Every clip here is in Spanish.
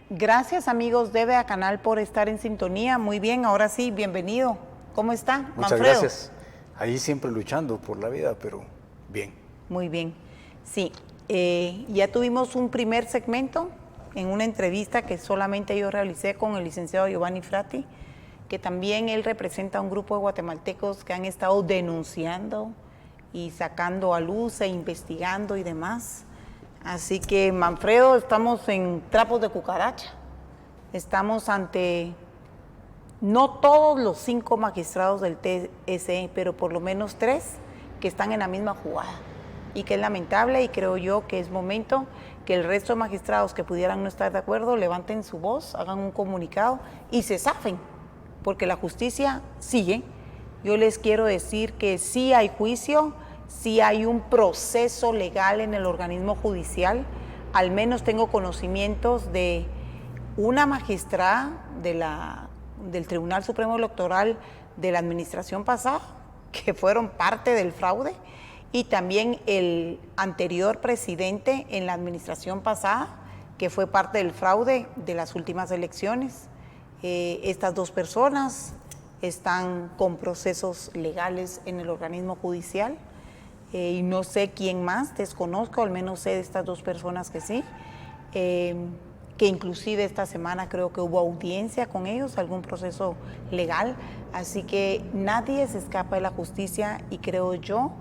Gracias amigos de Vea Canal por estar en sintonía. Muy bien, ahora sí, bienvenido. ¿Cómo está, Muchas Manfredo? gracias. Ahí siempre luchando por la vida, pero bien. Muy bien. Sí, ya tuvimos un primer segmento en una entrevista que solamente yo realicé con el licenciado Giovanni Frati, que también él representa a un grupo de guatemaltecos que han estado denunciando y sacando a luz e investigando y demás. Así que, Manfredo, estamos en trapos de cucaracha. Estamos ante, no todos los 5 magistrados del TSE, pero por lo menos 3 que están en la misma jugada. Y que es lamentable, y creo yo que es momento que el resto de magistrados que pudieran no estar de acuerdo levanten su voz, hagan un comunicado y se zafen, porque la justicia sigue. Yo les quiero decir que sí hay juicio, sí hay un proceso legal en el organismo judicial. Al menos tengo conocimientos de una magistrada del Tribunal Supremo Electoral de la administración pasada, que fueron parte del fraude, y también el anterior presidente en la administración pasada, que fue parte del fraude de las últimas elecciones. Estas 2 personas están con procesos legales en el organismo judicial, y no sé quién más, desconozco, al menos sé de estas 2 personas que sí, que inclusive esta semana creo que hubo audiencia con ellos, algún proceso legal, así que nadie se escapa de la justicia, y creo yo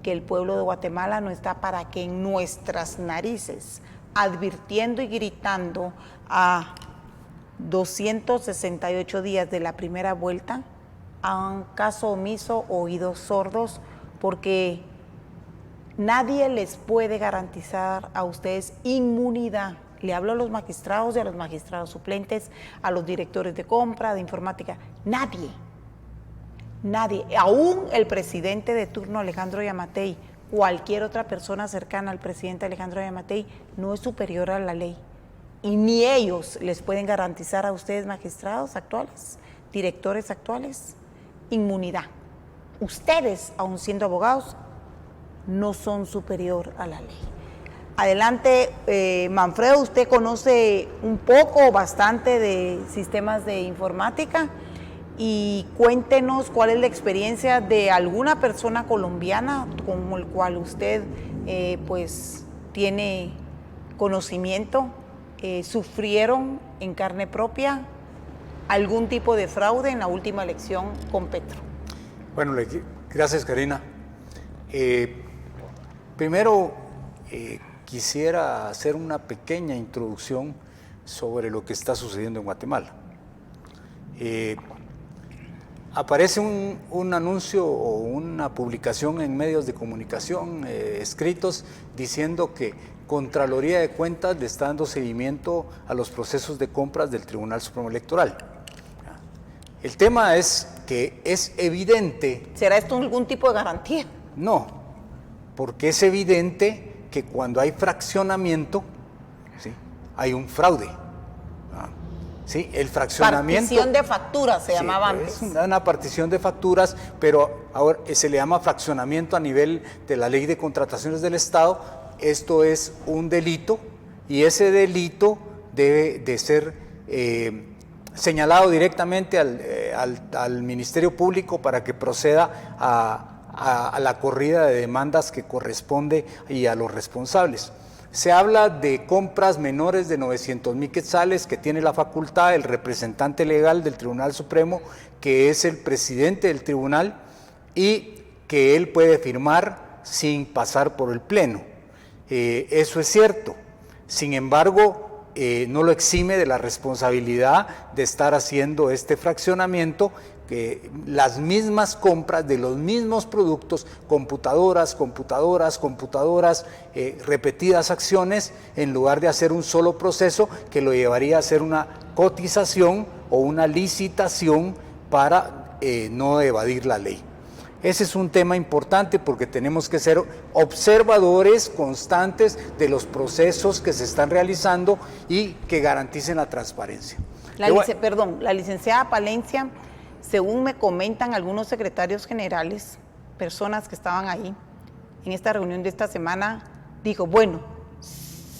que el pueblo de Guatemala no está para que en nuestras narices, advirtiendo y gritando a 268 días de la primera vuelta, hagan caso omiso, oídos sordos, porque nadie les puede garantizar a ustedes inmunidad. Le hablo a los magistrados y a los magistrados suplentes, a los directores de compra, de informática. Nadie, aún el presidente de turno, Alejandro Yamatei, cualquier otra persona cercana al presidente Alejandro Yamatei, no es superior a la ley. Y ni ellos les pueden garantizar a ustedes, magistrados actuales, directores actuales, inmunidad. Ustedes, aun siendo abogados, no son superior a la ley. Adelante, Manfredo, usted conoce un poco, bastante de sistemas de informática, y cuéntenos cuál es la experiencia de alguna persona colombiana con el cual usted pues tiene conocimiento, sufrieron en carne propia algún tipo de fraude en la última elección con Petro. Bueno, gracias, Karina. Primero, quisiera hacer una pequeña introducción sobre lo que está sucediendo en Guatemala. Aparece un anuncio o una publicación en medios de comunicación escritos diciendo que Contraloría de Cuentas le está dando seguimiento a los procesos de compras del Tribunal Supremo Electoral. El tema es que es evidente... ¿Será esto algún tipo de garantía? No, porque es evidente que cuando hay fraccionamiento, ¿sí?, hay un fraude. Sí, el fraccionamiento... Partición de facturas se llamaba antes. Es una partición de facturas, pero ahora se le llama fraccionamiento a nivel de la Ley de Contrataciones del Estado. Esto es un delito, y ese delito debe de ser señalado directamente al Ministerio Público para que proceda a la corrida de demandas que corresponde y a los responsables. Se habla de compras menores de 900,000 quetzales que tiene la facultad el representante legal del Tribunal Supremo, que es el presidente del tribunal, y que él puede firmar sin pasar por el pleno. Eso es cierto. Sin embargo, no lo exime de la responsabilidad de estar haciendo este fraccionamiento, que las mismas compras de los mismos productos, computadoras, repetidas acciones, en lugar de hacer un solo proceso que lo llevaría a hacer una cotización o una licitación para no evadir la ley. Ese es un tema importante porque tenemos que ser observadores constantes de los procesos que se están realizando y que garanticen la transparencia. La licenciada Palencia, según me comentan algunos secretarios generales, personas que estaban ahí en esta reunión de esta semana, dijo, bueno,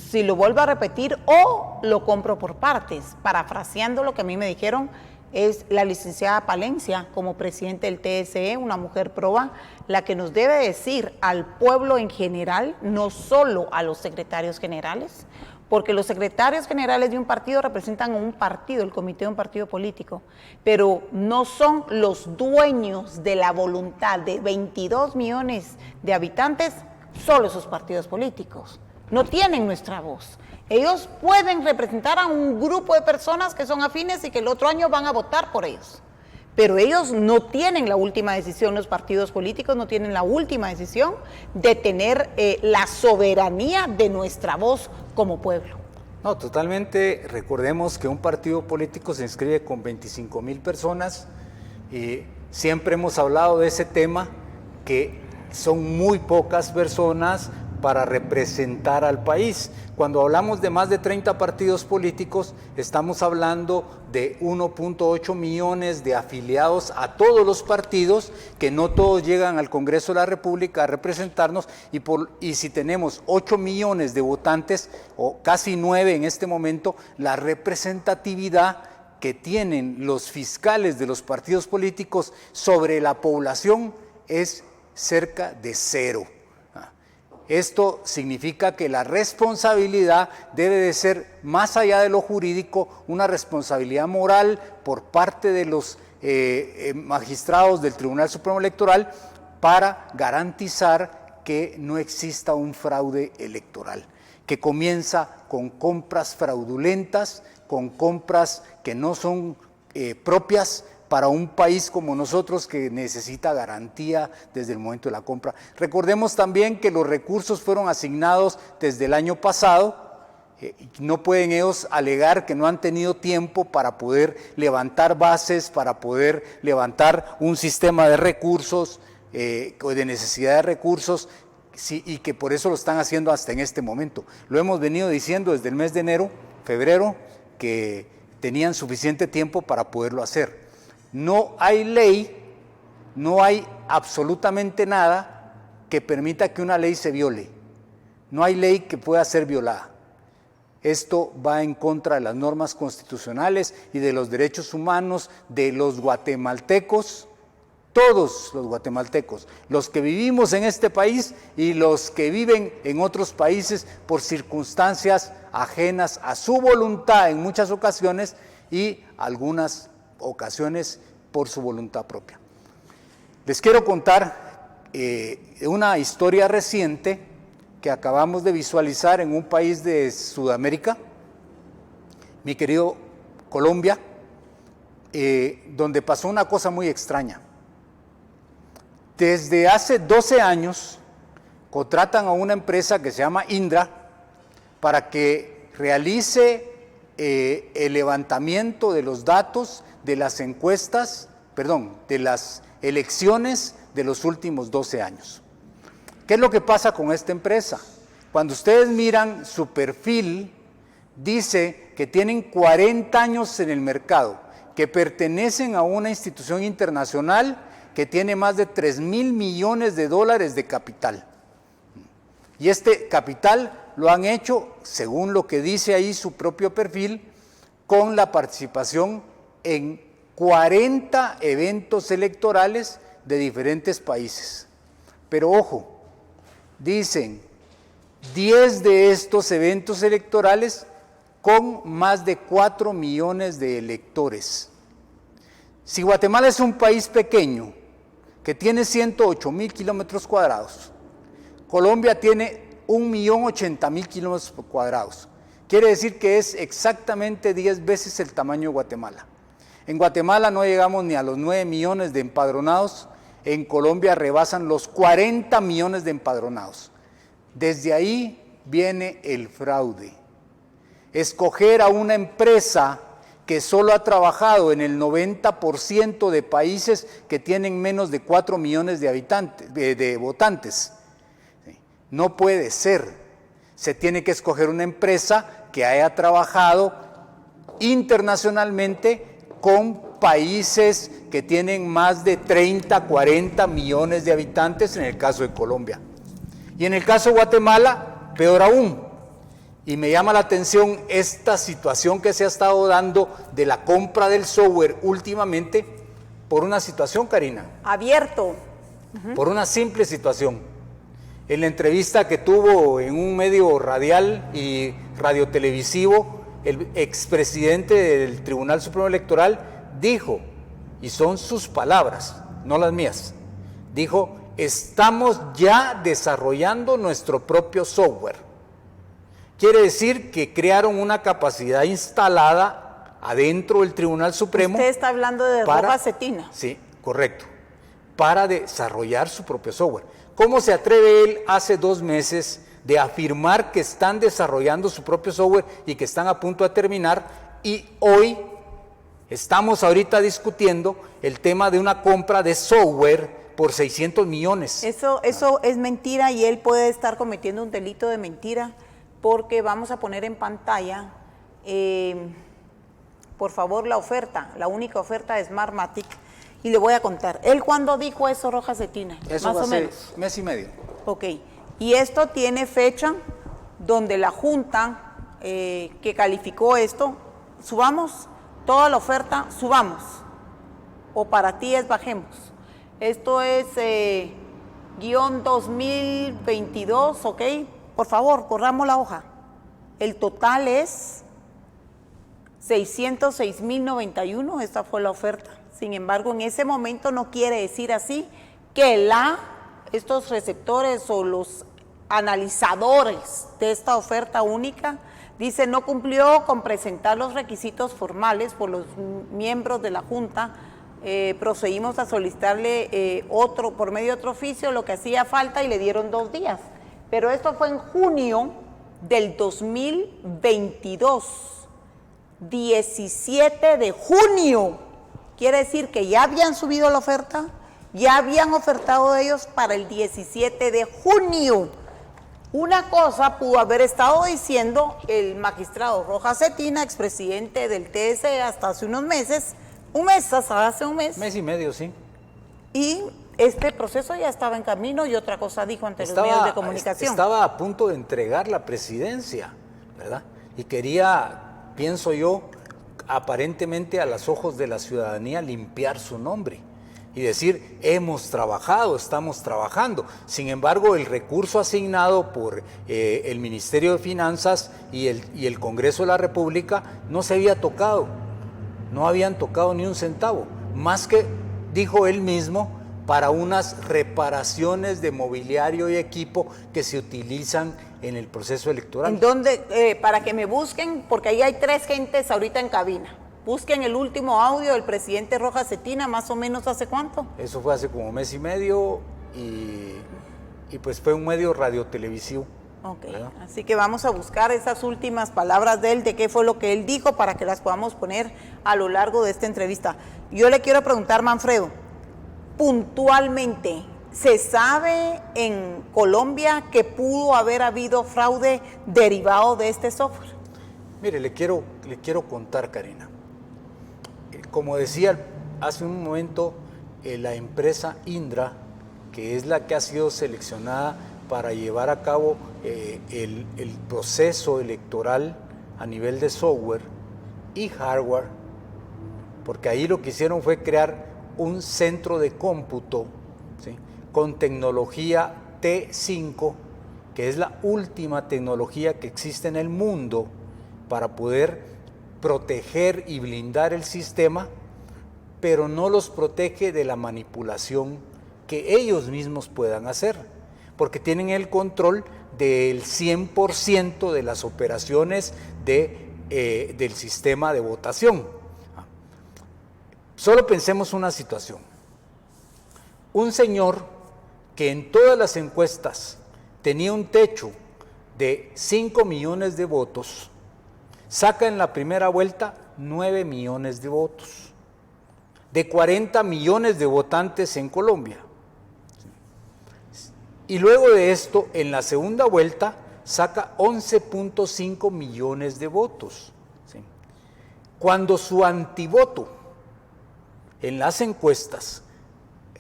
si lo vuelvo a repetir, o lo compro por partes. Parafraseando lo que a mí me dijeron, es la licenciada Palencia, como presidente del TSE, una mujer proba, la que nos debe decir al pueblo en general, no solo a los secretarios generales, porque los secretarios generales de un partido representan a un partido, el comité de un partido político, pero no son los dueños de la voluntad de 22 millones de habitantes, solo esos partidos políticos. No tienen nuestra voz. Ellos pueden representar a un grupo de personas que son afines y que el otro año van a votar por ellos. Pero ellos no tienen la última decisión, los partidos políticos no tienen la última decisión de tener la soberanía de nuestra voz como pueblo. No, totalmente. Recordemos que un partido político se inscribe con 25,000 personas y siempre hemos hablado de ese tema, que son muy pocas personas para representar al país. Cuando hablamos de más de 30 partidos políticos, estamos hablando de 1.8 millones de afiliados a todos los partidos, que no todos llegan al Congreso de la República a representarnos, y si tenemos 8 millones de votantes, o casi 9 en este momento, la representatividad que tienen los fiscales de los partidos políticos sobre la población es cerca de 0. Esto significa que la responsabilidad debe de ser, más allá de lo jurídico, una responsabilidad moral por parte de los magistrados del Tribunal Supremo Electoral para garantizar que no exista un fraude electoral, que comienza con compras fraudulentas, con compras que no son propias para un país como nosotros, que necesita garantía desde el momento de la compra. Recordemos también que los recursos fueron asignados desde el año pasado. No pueden ellos alegar que no han tenido tiempo para poder levantar bases, para poder levantar un sistema de recursos, de necesidad de recursos, sí, y que por eso lo están haciendo hasta en este momento. Lo hemos venido diciendo desde el mes de enero, febrero, que tenían suficiente tiempo para poderlo hacer. No hay ley, no hay absolutamente nada que permita que una ley se viole. No hay ley que pueda ser violada. Esto va en contra de las normas constitucionales y de los derechos humanos de los guatemaltecos, todos los guatemaltecos, los que vivimos en este país y los que viven en otros países por circunstancias ajenas a su voluntad en muchas ocasiones, y algunas ocasiones por su voluntad propia. Les quiero contar una historia reciente que acabamos de visualizar en un país de Sudamérica, mi querido Colombia, donde pasó una cosa muy extraña. Desde hace 12 años contratan a una empresa que se llama Indra para que realice el levantamiento de los datos de las encuestas, de las elecciones de los últimos 12 años. ¿Qué es lo que pasa con esta empresa? Cuando ustedes miran su perfil, dice que tienen 40 años en el mercado, que pertenecen a una institución internacional que tiene más de 3,000 millones de dólares de capital. Y este capital lo han hecho, según lo que dice ahí su propio perfil, con la participación en 40 eventos electorales de diferentes países. Pero ojo, dicen 10 de estos eventos electorales con más de 4 millones de electores. Si Guatemala es un país pequeño, que tiene 108,000 kilómetros cuadrados, Colombia tiene 1.080.000 kilómetros cuadrados. Quiere decir que es exactamente 10 veces el tamaño de Guatemala. En Guatemala no llegamos ni a los 9 millones de empadronados, en Colombia rebasan los 40 millones de empadronados. Desde ahí viene el fraude. Escoger a una empresa que solo ha trabajado en el 90% de países que tienen menos de 4 millones de habitantes, de votantes. No puede ser. Se tiene que escoger una empresa que haya trabajado internacionalmente con países que tienen más de 30, 40 millones de habitantes, en el caso de Colombia. Y en el caso de Guatemala, peor aún. Y me llama la atención esta situación que se ha estado dando de la compra del software últimamente por una situación, Karina. Abierto. Por una simple situación. En la entrevista que tuvo en un medio radial y radiotelevisivo, el expresidente del Tribunal Supremo Electoral dijo, y son sus palabras, no las mías, dijo, estamos ya desarrollando nuestro propio software. Quiere decir que crearon una capacidad instalada adentro del Tribunal Supremo. Usted está hablando de Rojas Cetina. Sí, correcto. Para desarrollar su propio software. ¿Cómo se atreve él hace 2 meses de afirmar que están desarrollando su propio software y que están a punto de terminar? Y hoy estamos ahorita discutiendo el tema de una compra de software por 600 millones. Eso es mentira y él puede estar cometiendo un delito de mentira porque vamos a poner en pantalla, por favor, la oferta, la única oferta de Smartmatic. Y le voy a contar. ¿Él cuándo dijo eso, Rojas Cetina? Eso más va o a ser menos. mes y medio. Ok. Y esto tiene fecha donde la Junta que calificó esto, subamos toda la oferta, subamos. O para ti es bajemos. Esto es guión 2022, ok. Por favor, corramos la hoja. El total es 606,091, esta fue la oferta. Sin embargo, en ese momento no quiere decir así que estos receptores o los analizadores de esta oferta única, dice, no cumplió con presentar los requisitos formales por los miembros de la Junta, procedimos a solicitarle otro, por medio de otro oficio, lo que hacía falta y le dieron 2 días. Pero esto fue en junio del 2022, 17 de junio. Quiere decir que ya habían subido la oferta, ya habían ofertado ellos para el 17 de junio. Una cosa pudo haber estado diciendo el magistrado Rojas Cetina, expresidente del TSE hasta hace unos meses, hace un mes. Mes y medio, sí. Y este proceso ya estaba en camino y otra cosa dijo ante los medios de comunicación. Estaba a punto de entregar la presidencia, ¿verdad? Y quería, pienso yo, aparentemente a los ojos de la ciudadanía limpiar su nombre y decir, hemos trabajado, estamos trabajando. Sin embargo, el recurso asignado por el Ministerio de Finanzas y el Congreso de la República no se había tocado, no habían tocado ni un centavo, más que, dijo él mismo, para unas reparaciones de mobiliario y equipo que se utilizan en el proceso electoral. ¿En dónde? Para que me busquen, porque ahí hay 3 gentes ahorita en cabina. Busquen el último audio del presidente Rojas Cetina, más o menos ¿hace cuánto? Eso fue hace como mes y medio y pues fue un medio radiotelevisivo. Ok, ¿verdad? así que vamos a buscar esas últimas palabras de él, de qué fue lo que él dijo, para que las podamos poner a lo largo de esta entrevista. Yo le quiero preguntar, Manfredo, puntualmente, ¿se sabe en Colombia que pudo haber habido fraude derivado de este software? Mire, le quiero contar, Karina. Como decía hace un momento, la empresa Indra, que es la que ha sido seleccionada para llevar a cabo el proceso electoral a nivel de software y hardware, porque ahí lo que hicieron fue crear un centro de cómputo, ¿sí?, con tecnología T5, que es la última tecnología que existe en el mundo para poder proteger y blindar el sistema, pero no los protege de la manipulación que ellos mismos puedan hacer, porque tienen el control del 100% de las operaciones del sistema de votación. Solo pensemos una situación. Un señor que en todas las encuestas tenía un techo de 5 millones de votos, saca en la primera vuelta 9 millones de votos, de 40 millones de votantes en Colombia. Y luego de esto, en la segunda vuelta, saca 11.5 millones de votos. ¿Sí? Cuando su antivoto en las encuestas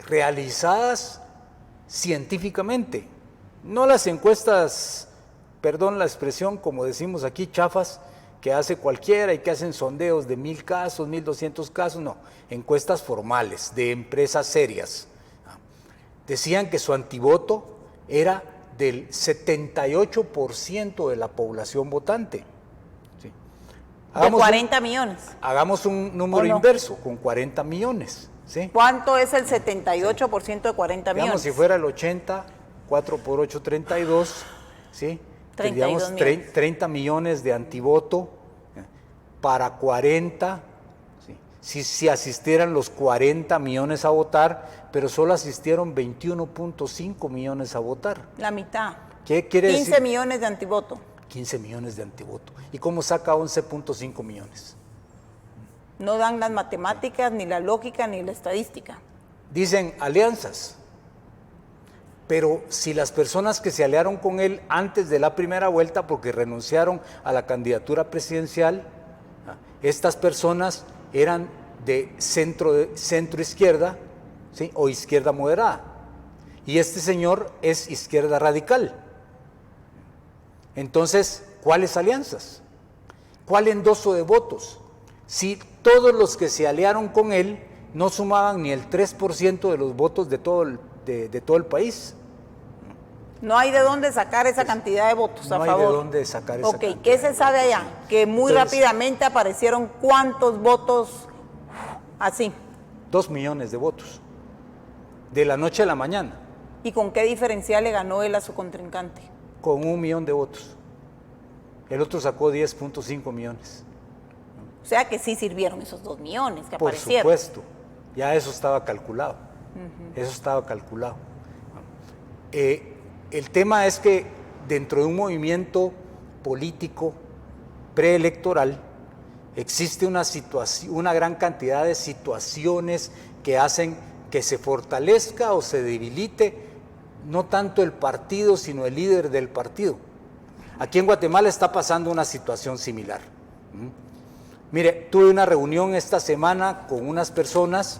realizadas científicamente, no las encuestas perdón la expresión, como decimos aquí, chafas, que hace cualquiera y que hacen sondeos de 1000 casos, 1200 casos, no, encuestas formales de empresas serias. Decían que su antivoto era del 78% de la población votante. ¿Sí? De 40 millones. Hagamos un número inverso, con 40 millones. ¿Sí? ¿Cuánto es el 78% de 40 millones? Digamos, si fuera el 80, 4 por 8, 32, ¿sí? 32 Tendríamos 30 millones de antivoto para 40, ¿sí? Si asistieran los 40 millones a votar, pero solo asistieron 21.5 millones a votar. La mitad. ¿Qué quiere 15 decir? millones de antivoto. 15 millones de antivoto. ¿Y cómo saca 11.5 millones? No dan las matemáticas, ni la lógica, ni la estadística. Dicen alianzas. Pero si las personas que se aliaron con él antes de la primera vuelta porque renunciaron a la candidatura presidencial, estas personas eran de centro izquierda, ¿sí? O izquierda moderada. Y este señor es izquierda radical. Entonces, ¿cuáles alianzas? ¿Cuál endoso de votos? Si todos los que se aliaron con él no sumaban ni el 3% de los votos de todo el país. No hay de dónde sacar esa cantidad de votos a favor. No hay de dónde sacar esa cantidad. Ok, ¿qué se sabe allá? Que muy rápidamente aparecieron ¿cuántos votos así? 2 millones de votos, de la noche a la mañana. ¿Y con qué diferencial le ganó él a su contrincante? Con 1 millón de votos. El otro sacó 10.5 millones. O sea que sí sirvieron esos 2 millones que Por aparecieron. supuesto, ya eso estaba calculado. Eso estaba calculado. El tema es que dentro de un movimiento político preelectoral existe una gran cantidad de situaciones que hacen que se fortalezca o se debilite no tanto el partido, sino el líder del partido. Aquí en Guatemala está pasando una situación similar. Mire, tuve una reunión esta semana con unas personas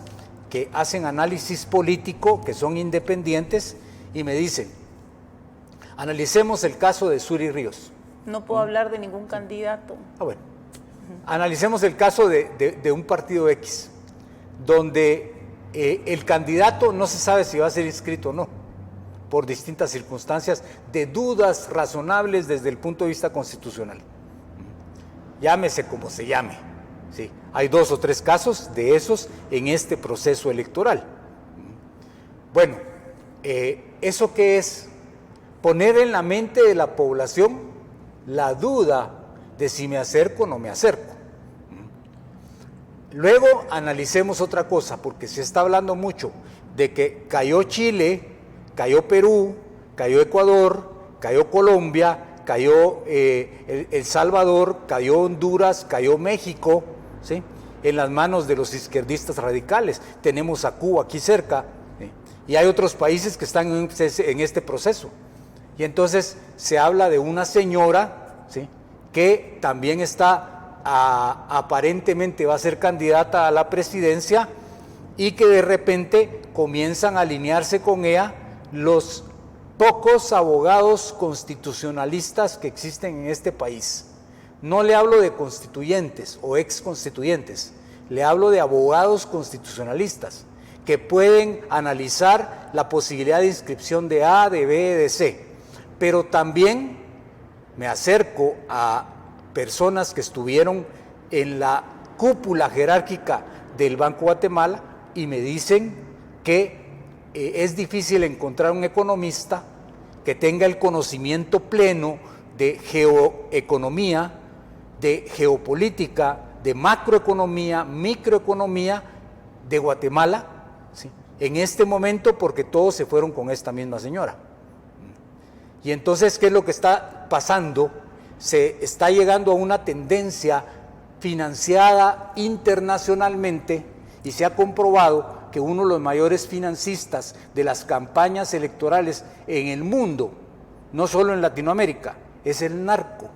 que hacen análisis político, que son independientes, y me dicen, analicemos el caso de Suri Ríos. No puedo hablar de ningún candidato. Bueno, analicemos el caso de un partido X, donde el candidato no se sabe si va a ser inscrito o no, por distintas circunstancias de dudas razonables desde el punto de vista constitucional. Llámese como se llame. Sí, hay 2 o 3 casos de esos en este proceso electoral. Bueno, ¿eso qué es? Poner en la mente de la población la duda de si me acerco o no me acerco. Luego analicemos otra cosa, porque se está hablando mucho de que cayó Chile, cayó Perú, cayó Ecuador, cayó Colombia, cayó El Salvador, cayó Honduras, cayó México, ¿sí? En las manos de los izquierdistas radicales. Tenemos a Cuba aquí cerca, ¿sí? Y hay otros países que están en este proceso. Y entonces se habla de una señora, ¿sí? Que también está aparentemente va a ser candidata a la presidencia y que de repente comienzan a alinearse con ella los pocos abogados constitucionalistas que existen en este país. No le hablo de constituyentes o ex constituyentes, le hablo de abogados constitucionalistas que pueden analizar la posibilidad de inscripción de A, de B, de C. Pero también me acerco a personas que estuvieron en la cúpula jerárquica del Banco Guatemala y me dicen que es difícil encontrar un economista que tenga el conocimiento pleno de geoeconomía, de geopolítica, de macroeconomía, microeconomía de Guatemala, ¿sí? En este momento, porque todos se fueron con esta misma señora. Y entonces, ¿qué es lo que está pasando? Se está llegando a una tendencia financiada internacionalmente y se ha comprobado que uno de los mayores financistas de las campañas electorales en el mundo, no solo en Latinoamérica, es el narco.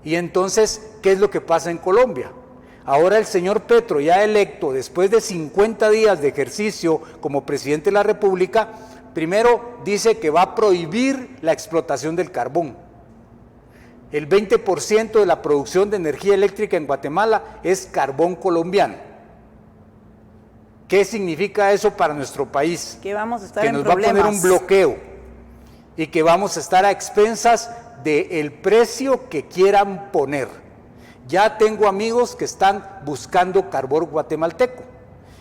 Y entonces, ¿qué es lo que pasa en Colombia? Ahora el señor Petro, ya electo, después de 50 días de ejercicio como presidente de la República, primero dice que va a prohibir la explotación del carbón. El 20% de la producción de energía eléctrica en Guatemala es carbón colombiano. ¿Qué significa eso para nuestro país? Que vamos a estar que en nos problemas. va a poner un bloqueo y que vamos a estar a expensas del precio que quieran poner. Ya tengo amigos que están buscando carbón guatemalteco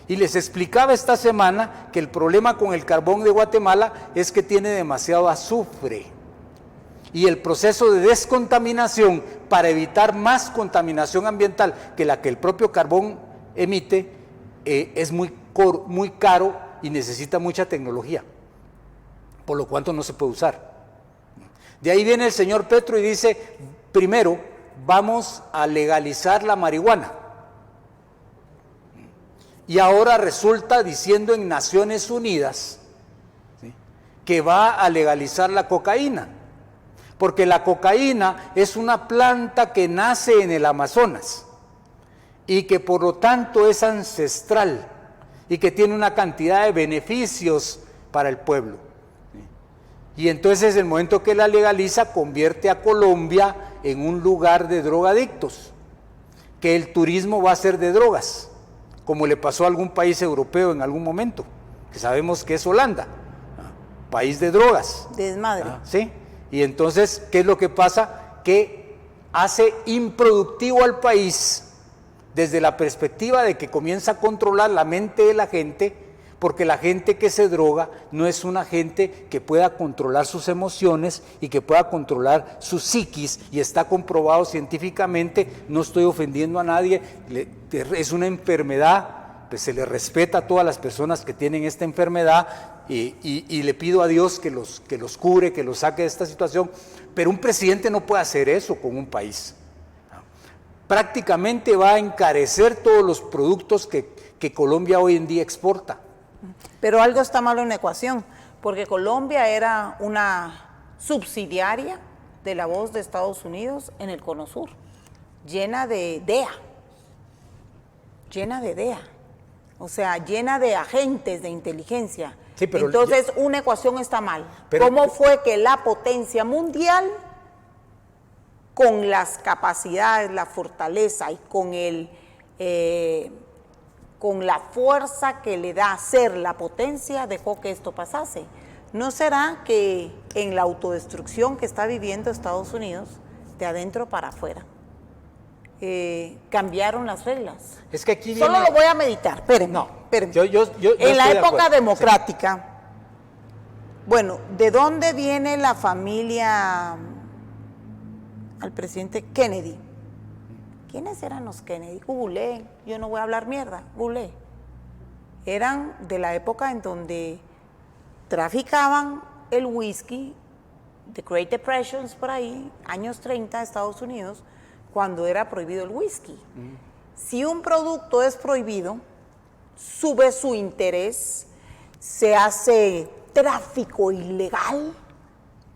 y les explicaba esta semana que el problema con el carbón de Guatemala es que tiene demasiado azufre y el proceso de descontaminación para evitar más contaminación ambiental que la que el propio carbón emite es muy caro y necesita mucha tecnología, por lo cual no se puede usar. De ahí viene el señor Petro y dice, primero vamos a legalizar la marihuana. Y ahora resulta diciendo en Naciones Unidas, ¿sí?, que va a legalizar la cocaína, porque la cocaína es una planta que nace en el Amazonas y que por lo tanto es ancestral y que tiene una cantidad de beneficios para el pueblo. Y entonces el momento que la legaliza convierte a Colombia en un lugar de drogadictos, que el turismo va a ser de drogas, como le pasó a algún país europeo en algún momento, que sabemos que es Holanda, país de drogas. Desmadre. ¿Sí? Y entonces, ¿qué es lo que pasa? Que hace improductivo al país desde la perspectiva de que comienza a controlar la mente de la gente, porque la gente que se droga no es una gente que pueda controlar sus emociones y que pueda controlar su psiquis, y está comprobado científicamente, no estoy ofendiendo a nadie, es una enfermedad, pues se le respeta a todas las personas que tienen esta enfermedad y le pido a Dios que los cure, que los saque de esta situación, pero un presidente no puede hacer eso con un país. Prácticamente va a encarecer todos los productos que Colombia hoy en día exporta. Pero algo está malo en la ecuación, porque Colombia era una subsidiaria de La Voz de Estados Unidos en el Cono Sur, llena de DEA, o sea, llena de agentes de inteligencia. Sí, pero entonces una ecuación está mal. ¿Cómo fue que la potencia mundial, con las capacidades, la fortaleza y con la fuerza que le da ser la potencia, dejó que esto pasase? ¿No será que en la autodestrucción que está viviendo Estados Unidos, de adentro para afuera, cambiaron las reglas? Es que aquí Solo lo voy a meditar, espérenme. No, espérenme. Yo en la época de democrática, sí. Bueno, ¿de dónde viene la familia al presidente Kennedy? ¿Quiénes eran los Kennedy? Google, yo no voy a hablar mierda, Google. Eran de la época en donde traficaban el whisky, the Great Depressions por ahí, años 30 Estados Unidos, cuando era prohibido el whisky. Si un producto es prohibido, sube su interés, se hace tráfico ilegal.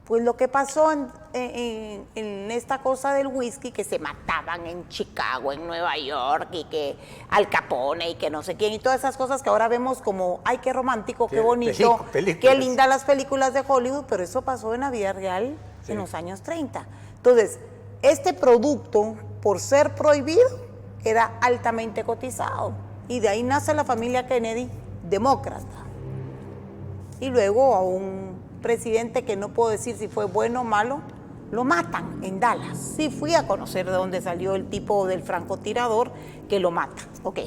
Pues lo que pasó en esta cosa del whisky, que se mataban en Chicago, en Nueva York, y que Al Capone, y que no sé quién, y todas esas cosas que ahora vemos como, ay, qué romántico, qué bonito, qué lindas las películas de Hollywood, pero eso pasó en la vida real, sí, en los años 30. Entonces, este producto, por ser prohibido, era altamente cotizado, y de ahí nace la familia Kennedy, demócrata. Y luego a un presidente que no puedo decir si fue bueno o malo, lo matan en Dallas. Sí fui a conocer de dónde salió el tipo del francotirador que lo mata, ok.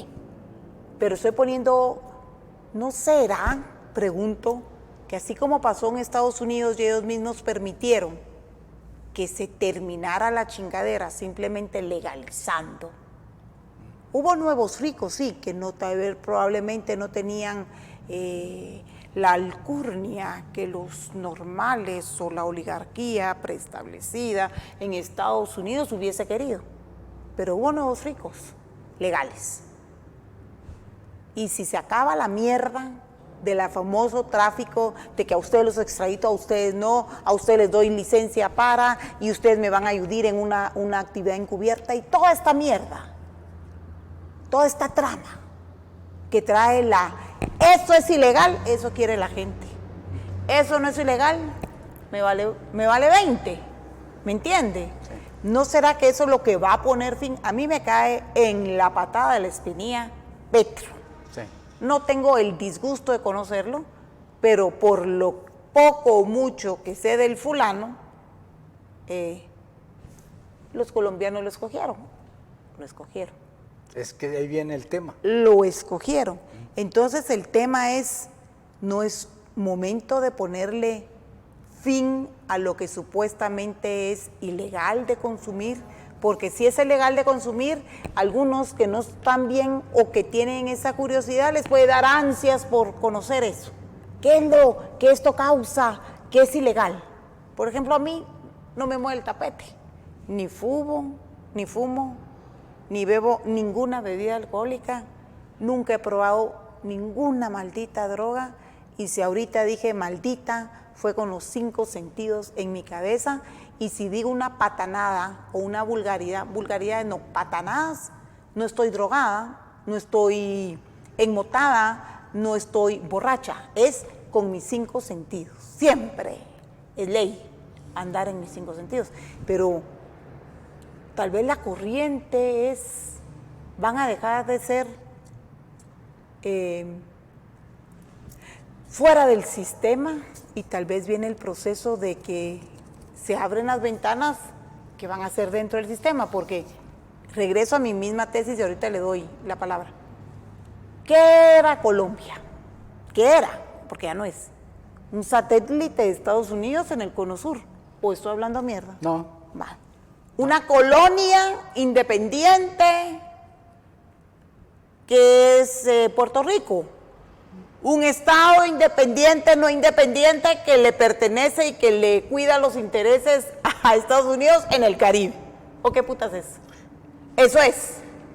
Pero estoy poniendo, ¿no será, pregunto, que así como pasó en Estados Unidos y ellos mismos permitieron que se terminara la chingadera simplemente legalizando? Hubo nuevos ricos, sí, que probablemente no tenían la alcurnia que los normales o la oligarquía preestablecida en Estados Unidos hubiese querido. Pero hubo nuevos ricos, legales. Y si se acaba la mierda del famoso tráfico de que a ustedes los extradito, a ustedes no, a ustedes les doy licencia para, y ustedes me van a ayudar en una actividad encubierta, y toda esta mierda, toda esta trama que trae eso es ilegal, eso quiere la gente. eso no es ilegal, me vale 20, ¿me entiende? Sí. ¿No será que eso es lo que va a poner fin? A mí me cae en la patada de la espinilla Petro. Sí. No tengo el disgusto de conocerlo, pero por lo poco o mucho que sé del fulano, los colombianos lo escogieron. Es que ahí viene el tema. Lo escogieron. Entonces el tema no es momento de ponerle fin a lo que supuestamente es ilegal de consumir, porque si es ilegal de consumir, algunos que no están bien o que tienen esa curiosidad les puede dar ansias por conocer eso. ¿Qué es lo que esto causa? ¿Qué es ilegal? Por ejemplo, a mí no me mueve el tapete. Ni fumo, ni bebo ninguna bebida alcohólica. Nunca he probado ninguna maldita droga. Y si ahorita dije maldita, fue con los 5 sentidos en mi cabeza. Y si digo una patanada o una vulgaridad no, patanadas, no estoy drogada, no estoy enmotada, no estoy borracha, es con mis 5 sentidos. Siempre es ley andar en mis 5 sentidos. Pero tal vez la corriente van a dejar de ser fuera del sistema y tal vez viene el proceso de que se abren las ventanas que van a ser dentro del sistema, porque regreso a mi misma tesis y ahorita le doy la palabra. ¿Qué era Colombia? ¿Qué era? Porque ya no es. Un satélite de Estados Unidos en el Cono Sur. ¿O estoy hablando mierda? No. Va. Una colonia independiente que es Puerto Rico. Un estado independiente, no independiente, que le pertenece y que le cuida los intereses a Estados Unidos en el Caribe. ¿O qué putas es? Eso es.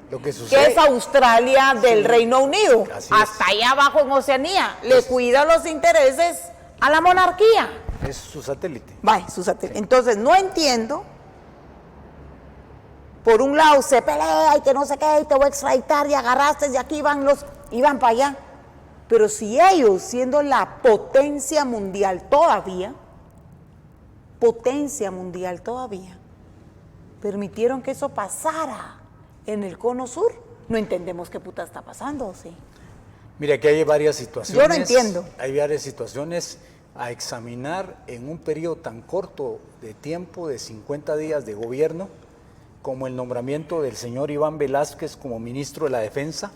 Lo que sucede. Que es Australia del Reino Unido. Así hasta allá abajo en Oceanía. Le cuida los intereses a la monarquía. Es su satélite. Vaya, su satélite. Entonces, no entiendo. Por un lado se pelea y que no sé qué, y te voy a extraditar y agarraste y aquí van para allá. Pero si ellos, siendo la potencia mundial todavía, permitieron que eso pasara en el Cono Sur, no entendemos qué puta está pasando, ¿sí? Mira, aquí hay varias situaciones. Yo no entiendo. Hay varias situaciones a examinar en un periodo tan corto de tiempo, de 50 días de gobierno, como el nombramiento del señor Iván Velázquez como ministro de la Defensa,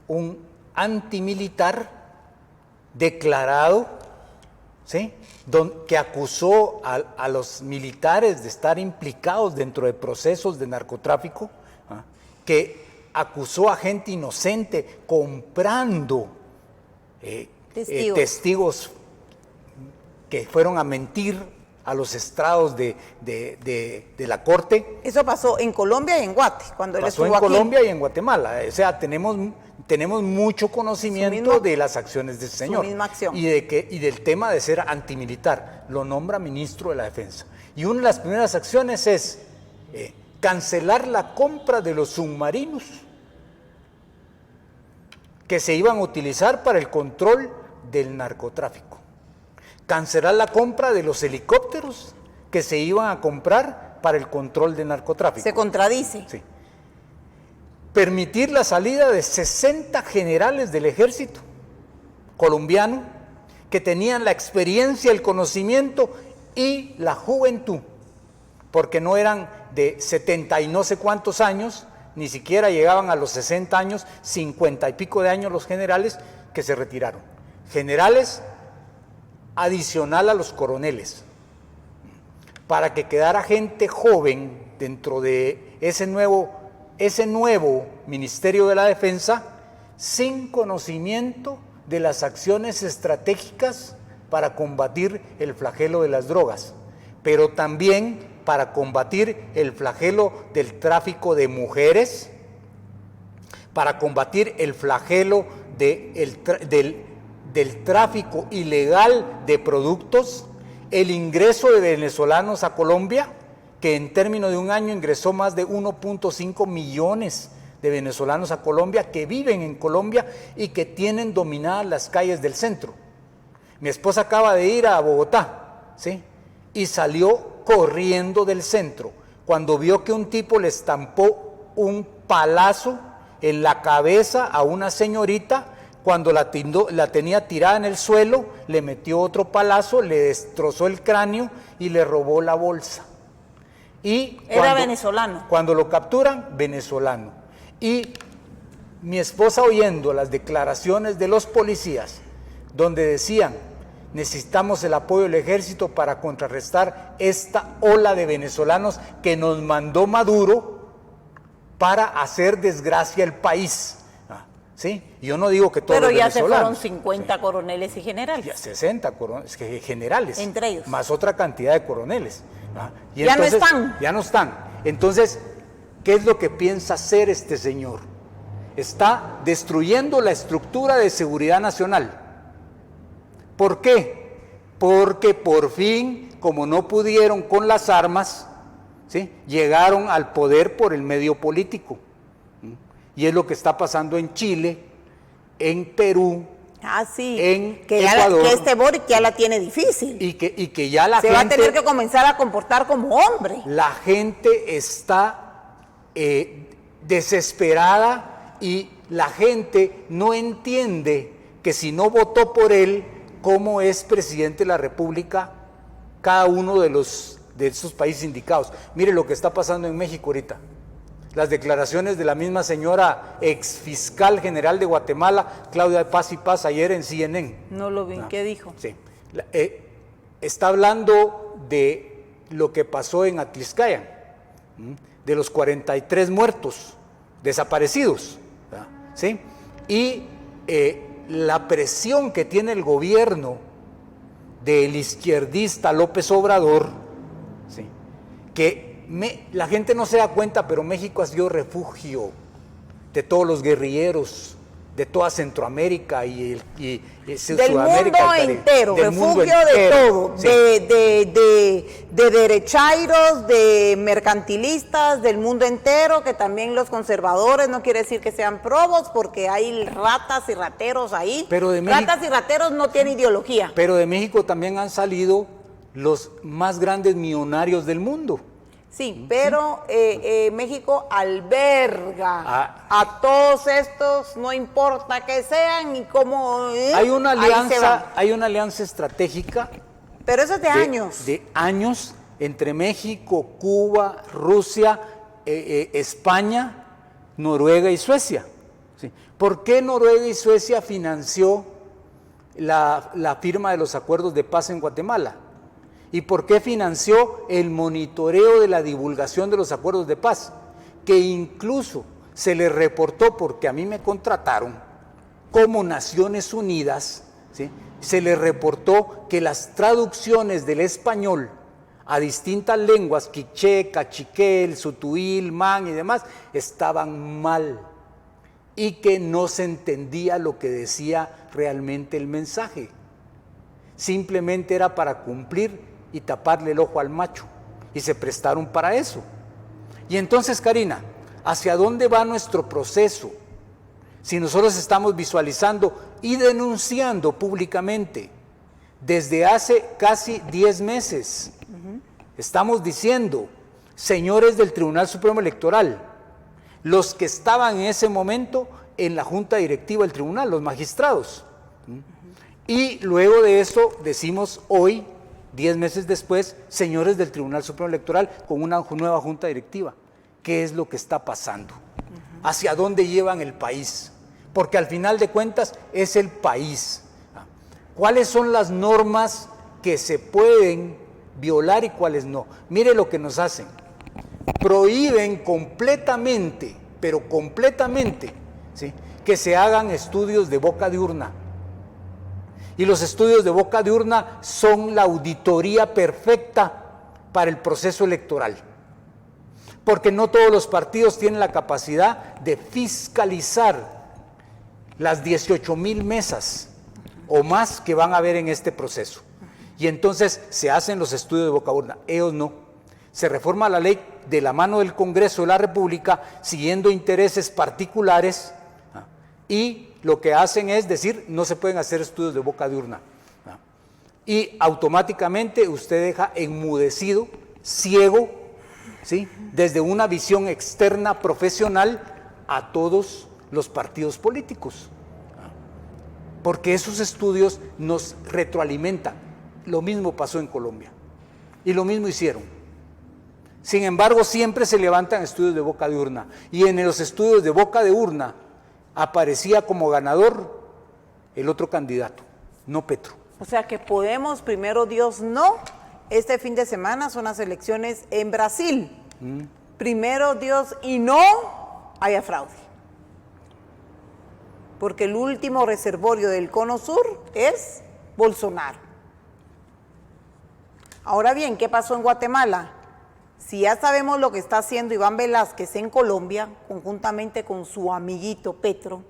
un antimilitar declarado, ¿sí? Que acusó a los militares de estar implicados dentro de procesos de narcotráfico, que acusó a gente inocente comprando testigos que fueron a mentir a los estrados de la corte. Eso pasó en Colombia y en Guate, cuando él estuvo aquí. Pasó en Colombia aquí. Y en Guatemala. O sea, tenemos mucho conocimiento de las acciones del señor. Su misma acción. Y del tema de ser antimilitar. Lo nombra ministro de la Defensa. Y una de las primeras acciones es cancelar la compra de los submarinos que se iban a utilizar para el control del narcotráfico. Cancelar la compra de los helicópteros que se iban a comprar para el control del narcotráfico. Se contradice. Sí. Permitir la salida de 60 generales del ejército colombiano que tenían la experiencia, el conocimiento y la juventud, porque no eran de 70 y no sé cuántos años, ni siquiera llegaban a los 60 años, 50 y pico de años los generales que se retiraron. Generales adicional a los coroneles, para que quedara gente joven dentro de ese nuevo Ministerio de la Defensa, sin conocimiento de las acciones estratégicas para combatir el flagelo de las drogas, pero también para combatir el flagelo del tráfico de mujeres, para combatir el flagelo del tráfico ilegal de productos, el ingreso de venezolanos a Colombia, que en términos de un año ingresó más de 1.5 millones de venezolanos a Colombia, que viven en Colombia y que tienen dominadas las calles del centro. Mi esposa acaba de ir a Bogotá, ¿sí? Y salió corriendo del centro cuando vio que un tipo le estampó un palazo en la cabeza a una señorita. Cuando la tenía tirada en el suelo, le metió otro palazo, le destrozó el cráneo y le robó la bolsa. Y era venezolano. Cuando lo capturan, venezolano. Y mi esposa, oyendo las declaraciones de los policías, donde decían: necesitamos el apoyo del ejército para contrarrestar esta ola de venezolanos que nos mandó Maduro para hacer desgracia al país. ¿Sí? Yo no digo que todos pero los ya venezolanos. se fueron 50 coroneles y generales. Ya 60 generales. Entre ellos. Más otra cantidad de coroneles. Y ya entonces, no están. Ya no están. Entonces, ¿qué es lo que piensa hacer este señor? Está destruyendo la estructura de seguridad nacional. ¿Por qué? Porque por fin, como no pudieron con las armas, ¿sí?, llegaron al poder por el medio político. Y es lo que está pasando en Chile, en Perú, sí, en que Ecuador. Que este Boric ya la tiene difícil. Y que ya la gente... Se va a tener que comenzar a comportar como hombre. La gente está desesperada y la gente no entiende que si no votó por él, ¿cómo es presidente de la República cada uno de esos países indicados? Mire lo que está pasando en México ahorita. Las declaraciones de la misma señora ex fiscal general de Guatemala, Claudia Paz y Paz, ayer en CNN. No lo vi, ¿qué dijo? Sí. Está hablando de lo que pasó en Atliscaya, de los 43 muertos, desaparecidos, ¿sí? Y la presión que tiene el gobierno del izquierdista López Obrador, ¿sí?, que la gente no se da cuenta, pero México ha sido refugio de todos los guerrilleros, de toda Centroamérica y Sudamérica. Del mundo entero, del refugio mundo de entero, todo, sí. de derechairos, de mercantilistas, del mundo entero, que también los conservadores, no quiere decir que sean probos, porque hay ratas y rateros ahí. Pero de México, ratas y rateros no tienen ideología. Pero de México también han salido los más grandes millonarios del mundo. Sí, pero México alberga a todos estos, no importa que sean y cómo. Hay una alianza estratégica. Pero eso es de años. De años entre México, Cuba, Rusia, España, Noruega y Suecia. ¿Sí? ¿Por qué Noruega y Suecia financió la firma de los acuerdos de paz en Guatemala? ¿Y por qué financió el monitoreo de la divulgación de los acuerdos de paz? Que incluso se le reportó, porque a mí me contrataron como Naciones Unidas, ¿sí?, se le reportó que las traducciones del español a distintas lenguas, quiché, cachiquel, sutuil, man y demás, estaban mal y que no se entendía lo que decía realmente el mensaje. Simplemente era para cumplir y taparle el ojo al macho, y se prestaron para eso. Y entonces, Karina, ¿hacia dónde va nuestro proceso? Si nosotros estamos visualizando y denunciando públicamente desde hace casi 10 meses, estamos diciendo: señores del Tribunal Supremo Electoral, los que estaban en ese momento en la junta directiva del tribunal, los magistrados, y luego de eso decimos hoy, 10 meses después, señores del Tribunal Supremo Electoral con una nueva junta directiva. ¿Qué es lo que está pasando? ¿Hacia dónde llevan el país? Porque al final de cuentas es el país. ¿Cuáles son las normas que se pueden violar y cuáles no? Mire lo que nos hacen. Prohíben completamente, pero completamente, ¿sí?, que se hagan estudios de boca de urna. Y los estudios de boca de urna son la auditoría perfecta para el proceso electoral. Porque no todos los partidos tienen la capacidad de fiscalizar las 18,000 mesas o más que van a haber en este proceso. Y entonces se hacen los estudios de boca de urna. Ellos no. Se reforma la ley de la mano del Congreso de la República, siguiendo intereses particulares, y lo que hacen es decir: no se pueden hacer estudios de boca de urna. y automáticamente usted deja enmudecido, ciego, ¿sí?, desde una visión externa profesional a todos los partidos políticos, porque esos estudios nos retroalimentan. Lo mismo pasó en Colombia y lo mismo hicieron. Sin embargo, siempre se levantan estudios de boca de urna, y en los estudios de boca de urna aparecía como ganador el otro candidato, no Petro. O sea que Podemos, primero Dios, no. Este fin de semana son las elecciones en Brasil. Primero Dios y no haya fraude. Porque el último reservorio del Cono Sur es Bolsonaro. Ahora bien, ¿qué pasó en Guatemala? Si ya sabemos lo que está haciendo Iván Velázquez en Colombia, conjuntamente con su amiguito Petro,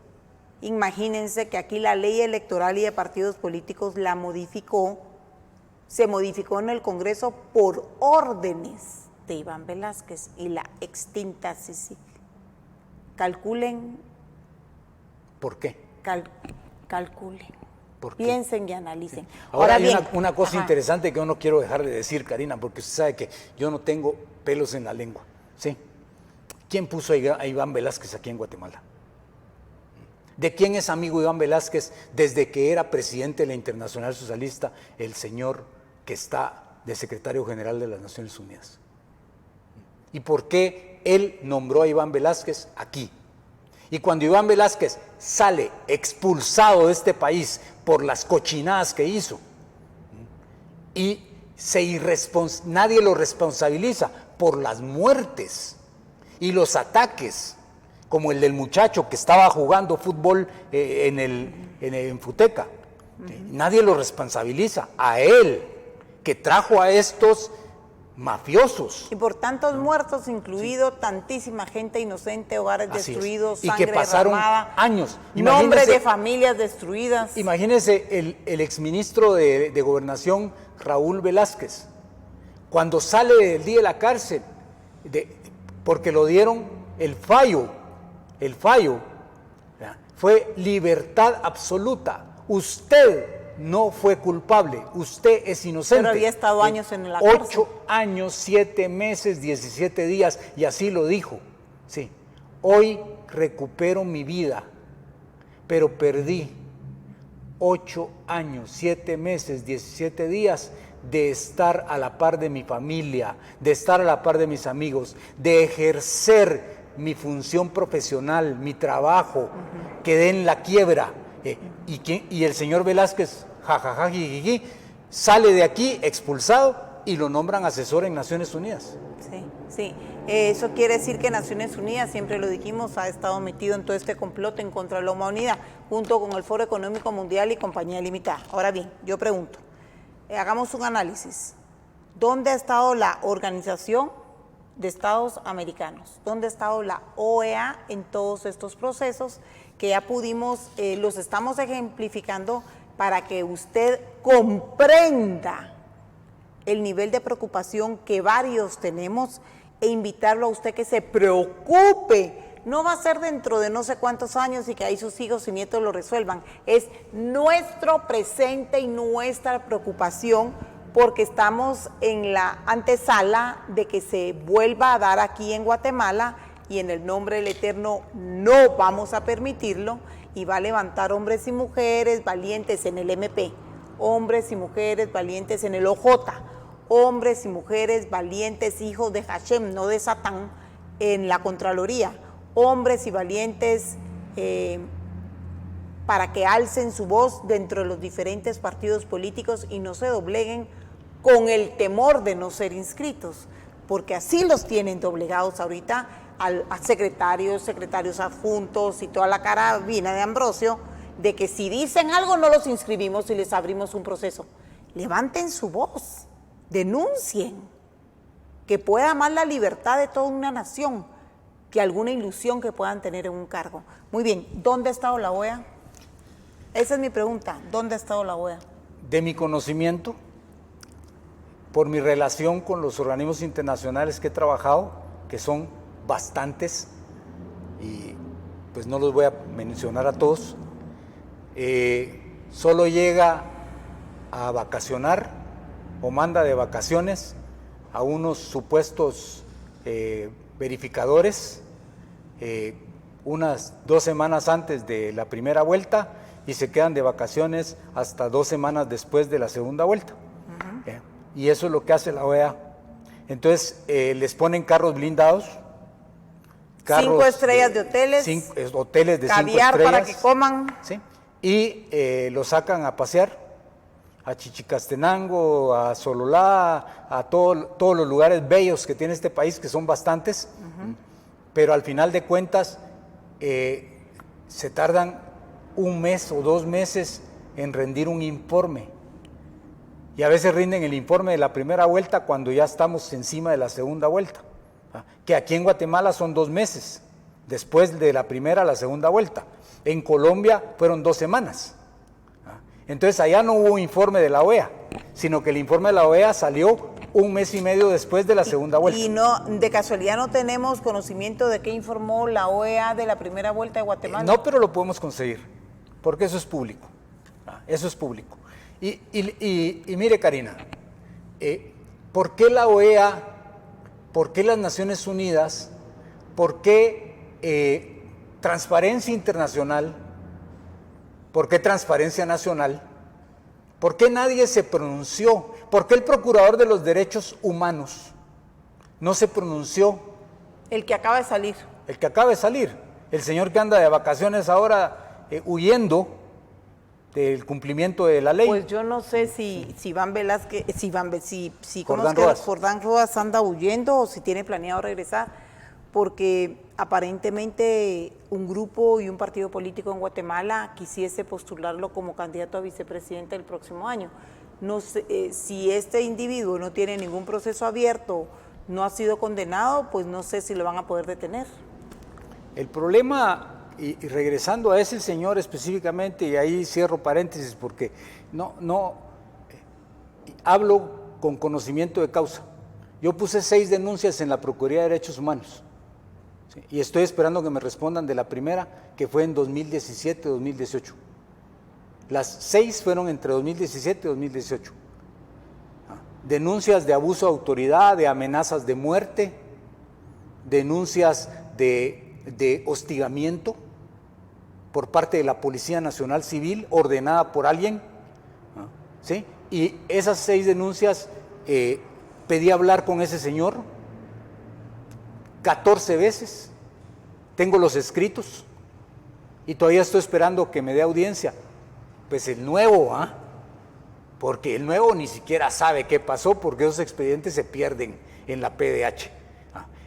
imagínense que aquí la ley electoral y de partidos políticos la modificó, se modificó en el Congreso por órdenes de Iván Velázquez y la extinta CICIG. Calculen. ¿Por qué? Calculen. ¿Por qué? Piensen y analicen. Ahora hay bien, una cosa interesante que yo no quiero dejar de decir, Karina, porque usted sabe que yo no tengo pelos en la lengua, ¿sí? ¿Quién puso a Iván Velázquez aquí en Guatemala? ¿De quién es amigo Iván Velázquez desde que era presidente de la Internacional Socialista, el señor que está de secretario general de las Naciones Unidas? ¿Y por qué él nombró a Iván Velázquez aquí? Y cuando Iván Velázquez sale expulsado de este país por las cochinadas que hizo, y nadie lo responsabiliza por las muertes y los ataques, como el del muchacho que estaba jugando fútbol en Futeca. Nadie lo responsabiliza, a él, que trajo a estos mafiosos. Y por tantos muertos, incluido tantísima gente inocente, hogares destruidos, y sangre que pasaron derramada, años. Nombres de familias destruidas. Imagínense el exministro de Gobernación, Raúl Velázquez, cuando sale del día de la cárcel, porque lo dieron el fallo fue libertad absoluta. Usted no fue culpable, usted es inocente. Pero había estado años en la cárcel. 8 años, 7 meses, 17 días, y así lo dijo. Sí, hoy recupero mi vida, pero perdí 8 años, 7 meses, 17 días de estar a la par de mi familia, de estar a la par de mis amigos, de ejercer mi función profesional, mi trabajo, quedé en la quiebra. Y el señor Velázquez, jajaja, jijiji, sale de aquí expulsado y lo nombran asesor en Naciones Unidas. Sí. Eso quiere decir que Naciones Unidas, siempre lo dijimos, ha estado metido en todo este complot en contra de la humanidad, junto con el Foro Económico Mundial y Compañía Limitada. Ahora bien, yo pregunto, hagamos un análisis. ¿Dónde ha estado la Organización de Estados Americanos? ¿Dónde ha estado la OEA en todos estos procesos que ya pudimos, los estamos ejemplificando para que usted comprenda el nivel de preocupación que varios tenemos e invitarlo a usted que se preocupe? No va a ser dentro de no sé cuántos años y que ahí sus hijos y nietos lo resuelvan. Es nuestro presente y nuestra preocupación, porque estamos en la antesala de que se vuelva a dar aquí en Guatemala, y en el nombre del Eterno no vamos a permitirlo, y va a levantar hombres y mujeres valientes en el MP, hombres y mujeres valientes en el OJ, hombres y mujeres valientes hijos de Hashem, no de Satán, en la Contraloría, hombres y valientes para que alcen su voz dentro de los diferentes partidos políticos y no se dobleguen con el temor de no ser inscritos, porque así los tienen doblegados ahorita a secretarios adjuntos y toda la carabina de Ambrosio, de que si dicen algo no los inscribimos y les abrimos un proceso. Levanten su voz, denuncien, que pueda más la libertad de toda una nación que alguna ilusión que puedan tener en un cargo. Muy bien, ¿dónde ha estado la OEA? Esa es mi pregunta, ¿dónde ha estado la OEA? De mi conocimiento, por mi relación con los organismos internacionales que he trabajado, que son bastantes, y pues no los voy a mencionar a todos, solo llega a vacacionar o manda de vacaciones a unos supuestos verificadores unas 2 semanas antes de la primera vuelta y se quedan de vacaciones hasta 2 semanas después de la segunda vuelta. Y eso es lo que hace la OEA. Entonces les ponen carros blindados, 5 estrellas de hoteles, hoteles de 5 caviar estrellas, para que coman, ¿sí? Y los sacan a pasear a Chichicastenango, a Sololá, a todos los lugares bellos que tiene este país, que son bastantes, pero al final de cuentas se tardan 1 mes o 2 meses en rendir un informe. Y a veces rinden el informe de la primera vuelta cuando ya estamos encima de la segunda vuelta, que aquí en Guatemala son 2 meses, después de la primera a la segunda vuelta. En Colombia fueron 2 semanas. Entonces allá no hubo informe de la OEA, sino que el informe de la OEA salió 1 mes y medio después de la segunda vuelta. Y no, de casualidad no tenemos conocimiento de qué informó la OEA de la primera vuelta de Guatemala. No, pero lo podemos conseguir, porque eso es público. Eso es público. Y mire, Karina, ¿por qué la OEA, por qué las Naciones Unidas, por qué Transparencia Internacional, por qué Transparencia Nacional, por qué nadie se pronunció? ¿Por qué el Procurador de los Derechos Humanos no se pronunció? El que acaba de salir. El que acaba de salir, el señor que anda de vacaciones ahora huyendo del cumplimiento de la ley. Pues yo no sé si Iván Velázquez, Jordán Rodas anda huyendo o si tiene planeado regresar, porque aparentemente un grupo y un partido político en Guatemala quisiese postularlo como candidato a vicepresidente el próximo año. No sé si este individuo no tiene ningún proceso abierto, no ha sido condenado, pues no sé si lo van a poder detener. El problema, y regresando a ese señor específicamente, y ahí cierro paréntesis porque hablo con conocimiento de causa. Yo puse 6 denuncias en la Procuraduría de Derechos Humanos, ¿sí? Y estoy esperando que me respondan de la primera, que fue en 2017-2018. Las 6 fueron entre 2017 y 2018. Denuncias de abuso de autoridad, de amenazas de muerte, denuncias de hostigamiento por parte de la Policía Nacional Civil ordenada por alguien, ¿sí? Y esas 6 denuncias pedí hablar con ese señor 14 veces, tengo los escritos y todavía estoy esperando que me dé audiencia. Pues el nuevo, porque el nuevo ni siquiera sabe qué pasó, porque esos expedientes se pierden en la PDH.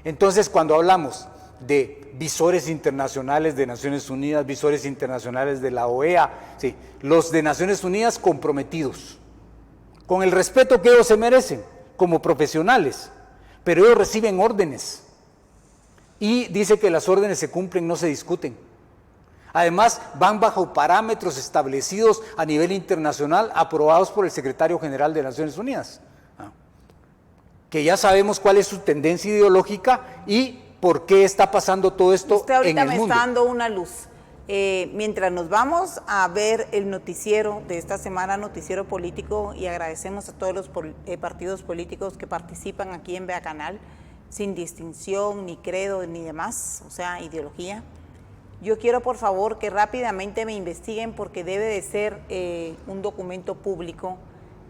Entonces, cuando hablamos de visores internacionales de Naciones Unidas, visores internacionales de la OEA, sí, los de Naciones Unidas comprometidos, con el respeto que ellos se merecen como profesionales, pero ellos reciben órdenes y dice que las órdenes se cumplen, no se discuten. Además, van bajo parámetros establecidos a nivel internacional, aprobados por el Secretario General de Naciones Unidas, que ya sabemos cuál es su tendencia ideológica y por qué está pasando todo esto en el mundo. Usted ahorita me está dando una luz. Mientras nos vamos a ver el noticiero de esta semana, noticiero político, y agradecemos a todos los partidos políticos que participan aquí en Vea Canal, sin distinción, ni credo, ni demás, o sea, ideología. Yo quiero, por favor, que rápidamente me investiguen porque debe de ser un documento público.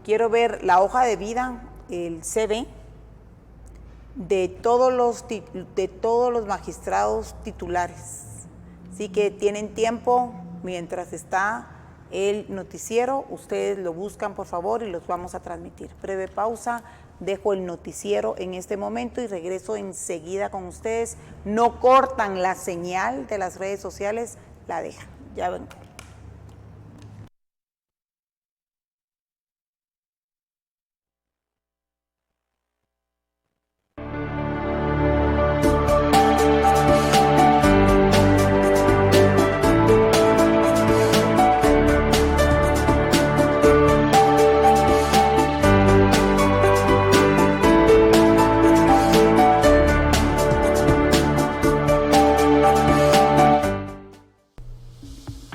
Quiero ver la hoja de vida, el CV, de todos los magistrados titulares. Así que tienen tiempo, mientras está el noticiero, ustedes lo buscan, por favor, y los vamos a transmitir. Breve pausa. Dejo el noticiero en este momento y regreso enseguida con ustedes. No cortan la señal de las redes sociales, la dejan. Ya vengo.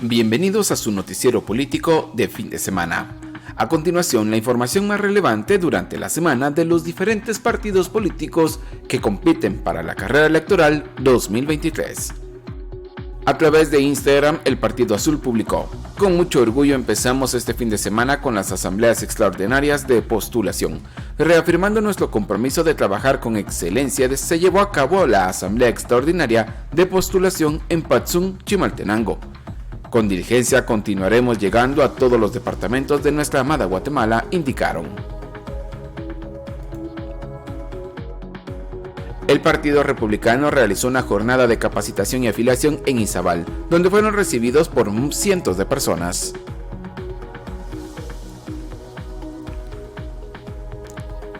Bienvenidos a su noticiero político de fin de semana. A continuación, la información más relevante durante la semana de los diferentes partidos políticos que compiten para la carrera electoral 2023. A través de Instagram, el Partido Azul publicó: con mucho orgullo empezamos este fin de semana con las asambleas extraordinarias de postulación. Reafirmando nuestro compromiso de trabajar con excelencia, se llevó a cabo la asamblea extraordinaria de postulación en Patzún, Chimaltenango. Con diligencia continuaremos llegando a todos los departamentos de nuestra amada Guatemala, indicaron. El Partido Republicano realizó una jornada de capacitación y afiliación en Izabal, donde fueron recibidos por cientos de personas.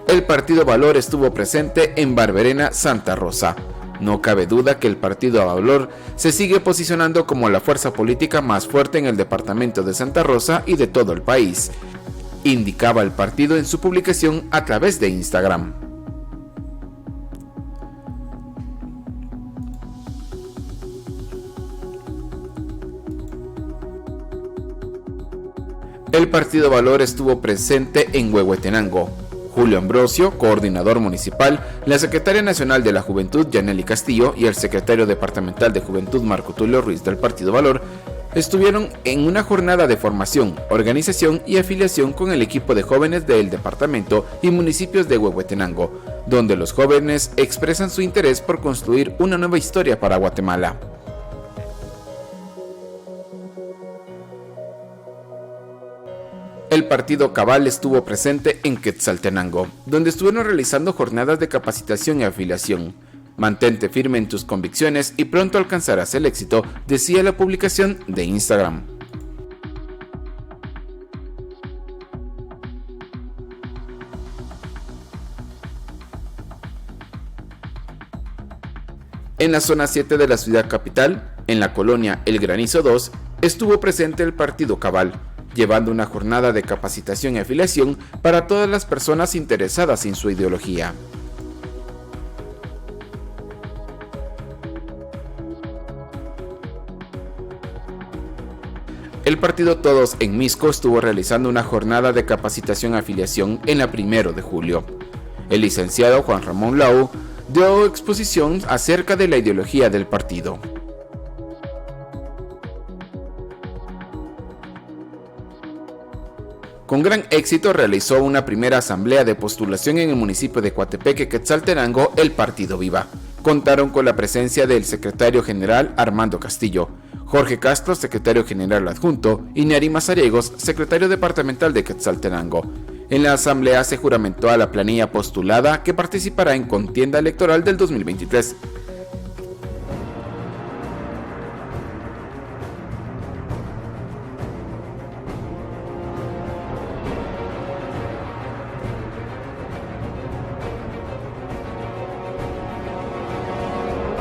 El Partido Valor estuvo presente en Barberena, Santa Rosa. No cabe duda que el Partido Valor se sigue posicionando como la fuerza política más fuerte en el departamento de Santa Rosa y de todo el país, indicaba el partido en su publicación a través de Instagram. El Partido Valor estuvo presente en Huehuetenango. Julio Ambrosio, coordinador municipal, la secretaria nacional de la Juventud, Yaneli Castillo, y el secretario departamental de Juventud, Marco Tulio Ruiz, del Partido Valor, estuvieron en una jornada de formación, organización y afiliación con el equipo de jóvenes del departamento y municipios de Huehuetenango, donde los jóvenes expresan su interés por construir una nueva historia para Guatemala. El Partido Cabal estuvo presente en Quetzaltenango, donde estuvieron realizando jornadas de capacitación y afiliación. Mantente firme en tus convicciones y pronto alcanzarás el éxito, decía la publicación de Instagram. En la zona 7 de la ciudad capital, en la colonia El Granizo 2, estuvo presente el Partido Cabal, llevando una jornada de capacitación y afiliación para todas las personas interesadas en su ideología. El partido Todos en Misco estuvo realizando una jornada de capacitación y afiliación en la 1 de julio. El licenciado Juan Ramón Lau dio exposición acerca de la ideología del partido. Con gran éxito realizó una primera asamblea de postulación en el municipio de Coatepeque, Quetzaltenango, el Partido Viva. Contaron con la presencia del secretario general Armando Castillo, Jorge Castro, secretario general adjunto, y Neary Mazariegos, secretario departamental de Quetzaltenango. En la asamblea se juramentó a la planilla postulada que participará en contienda electoral del 2023.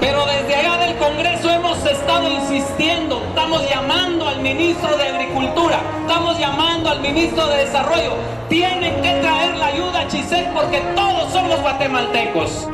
Pero desde allá del Congreso hemos estado insistiendo, estamos llamando al ministro de Agricultura, estamos llamando al ministro de Desarrollo, tienen que traer la ayuda a Chisec porque todos somos guatemaltecos.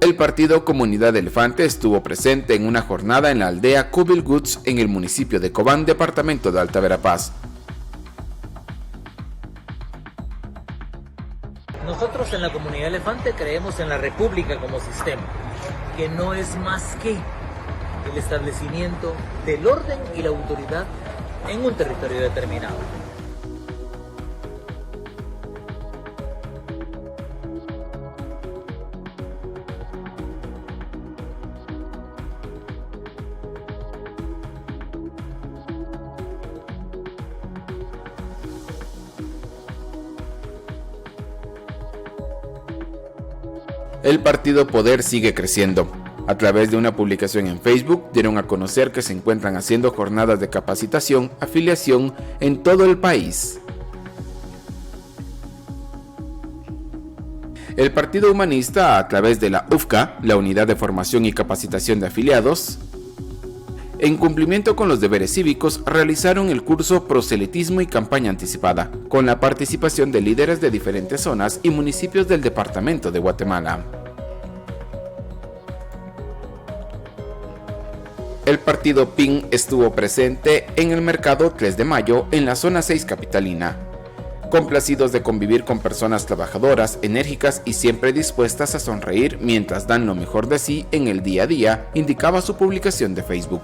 El partido Comunidad Elefante estuvo presente en una jornada en la aldea Cubilguts en el municipio de Cobán, departamento de Alta Verapaz. Nosotros en la Comunidad Elefante creemos en la República como sistema, que no es más que el establecimiento del orden y la autoridad en un territorio determinado. El partido Poder sigue creciendo. A través de una publicación en Facebook dieron a conocer que se encuentran haciendo jornadas de capacitación, afiliación en todo el país. El Partido Humanista, a través de la UFCA, la Unidad de Formación y Capacitación de Afiliados, en cumplimiento con los deberes cívicos, realizaron el curso Proselitismo y Campaña Anticipada, con la participación de líderes de diferentes zonas y municipios del departamento de Guatemala. El partido PIN estuvo presente en el mercado 3 de mayo en la zona 6 capitalina. Complacidos de convivir con personas trabajadoras, enérgicas y siempre dispuestas a sonreír mientras dan lo mejor de sí en el día a día, indicaba su publicación de Facebook.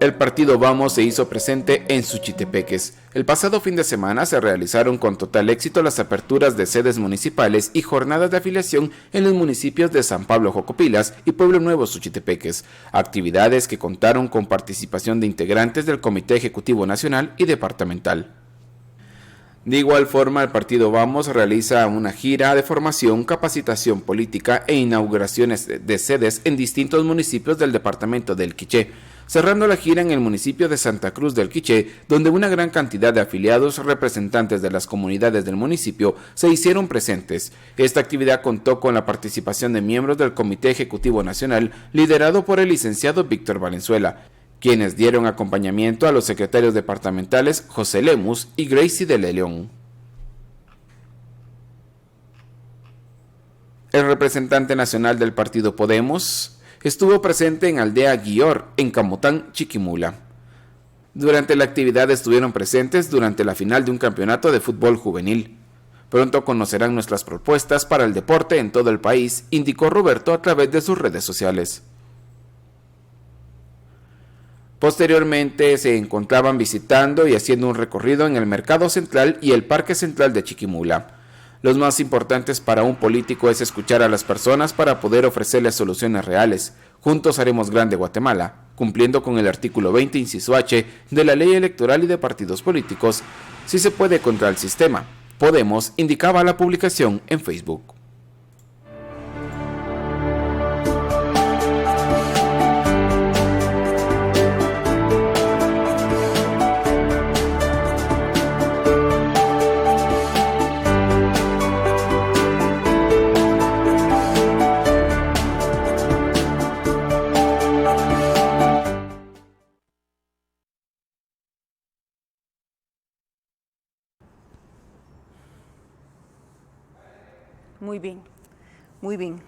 El partido Vamos se hizo presente en Suchitepeques. El pasado fin de semana se realizaron con total éxito las aperturas de sedes municipales y jornadas de afiliación en los municipios de San Pablo Jocopilas y Pueblo Nuevo Suchitepeques, actividades que contaron con participación de integrantes del Comité Ejecutivo Nacional y Departamental. De igual forma, el partido Vamos realiza una gira de formación, capacitación política e inauguraciones de sedes en distintos municipios del departamento del Quiché, cerrando la gira en el municipio de Santa Cruz del Quiché, donde una gran cantidad de afiliados representantes de las comunidades del municipio se hicieron presentes. Esta actividad contó con la participación de miembros del Comité Ejecutivo Nacional, liderado por el licenciado Víctor Valenzuela, quienes dieron acompañamiento a los secretarios departamentales José Lemus y Gracie de León. El representante nacional del partido Podemos estuvo presente en Aldea Guior, en Camotán, Chiquimula. Durante la actividad estuvieron presentes durante la final de un campeonato de fútbol juvenil. Pronto conocerán nuestras propuestas para el deporte en todo el país, indicó Roberto a través de sus redes sociales. Posteriormente se encontraban visitando y haciendo un recorrido en el Mercado Central y el Parque Central de Chiquimula. Los más importantes para un político es escuchar a las personas para poder ofrecerles soluciones reales. Juntos haremos grande Guatemala, cumpliendo con el artículo 20, inciso H, de la Ley Electoral y de Partidos Políticos. Si se puede contra el sistema. Podemos, indicaba la publicación en Facebook. Muy bien, muy bien.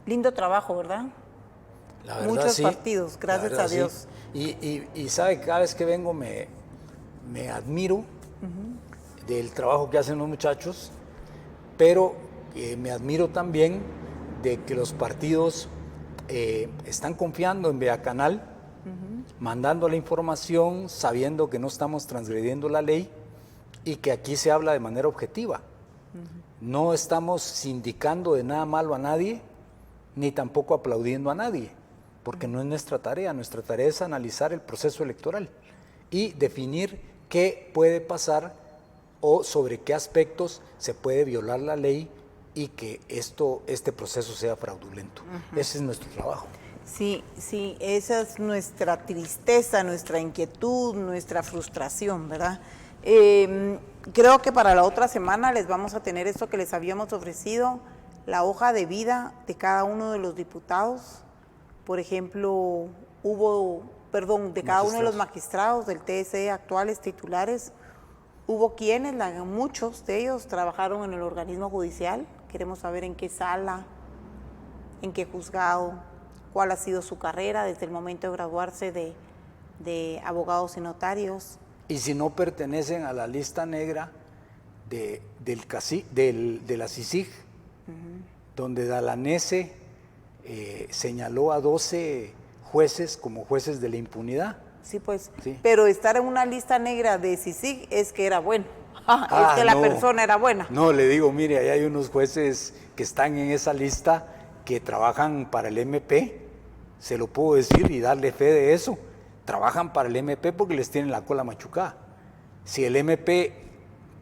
Lindo trabajo, ¿verdad? La verdad, Muchos sí, partidos, gracias verdad, a Dios. Sí. Y sabe, cada vez que vengo me admiro del trabajo que hacen los muchachos, pero me admiro también de que los partidos están confiando en Vía Canal, mandando la información, sabiendo que no estamos transgrediendo la ley y que aquí se habla de manera objetiva. No estamos sindicando de nada malo a nadie, ni tampoco aplaudiendo a nadie, porque no es nuestra tarea. Nuestra tarea es analizar el proceso electoral y definir qué puede pasar o sobre qué aspectos se puede violar la ley y que este proceso sea fraudulento. Ese es nuestro trabajo. Sí, sí, esa es nuestra tristeza, nuestra inquietud, nuestra frustración, ¿verdad? Creo que para la otra semana les vamos a tener esto que les habíamos ofrecido, la hoja de vida de cada uno de los diputados. Por ejemplo, de cada uno de los magistrados del TSE actuales titulares, Hubo quienes, muchos de ellos, trabajaron en el organismo judicial. Queremos saber en qué sala, en qué juzgado, cuál ha sido su carrera desde el momento de graduarse de abogados y notarios. Y si no pertenecen a la lista negra de la CICIG, donde Dalanese señaló a 12 jueces como jueces de la impunidad. Sí, pues, sí. Pero estar en una lista negra de CICIG es que era bueno, es que la persona era buena. No, le digo, mire, ahí hay unos jueces que están en esa lista que trabajan para el MP, se lo puedo decir y darle fe de eso. Trabajan para el MP porque les tienen la cola machucada. Si el MP,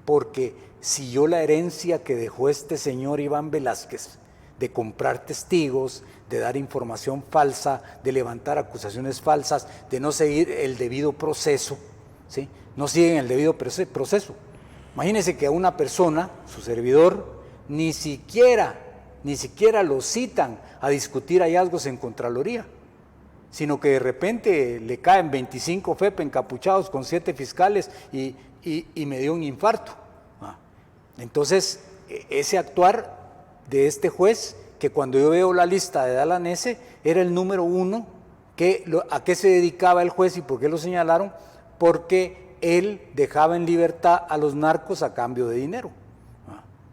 porque siguió la herencia que dejó este señor Iván Velázquez, de comprar testigos, de dar información falsa, de levantar acusaciones falsas, de no seguir el debido proceso, ¿sí? No siguen el debido proceso. Imagínense que a una persona, su servidor, ni siquiera lo citan a discutir hallazgos en Contraloría, sino que de repente le caen 25 FEP encapuchados con 7 fiscales y me dio un infarto. Entonces, ese actuar de este juez, que cuando yo veo la lista de Dalanese, era el número 1, ¿a qué se dedicaba el juez y por qué lo señalaron? Porque él dejaba en libertad a los narcos a cambio de dinero.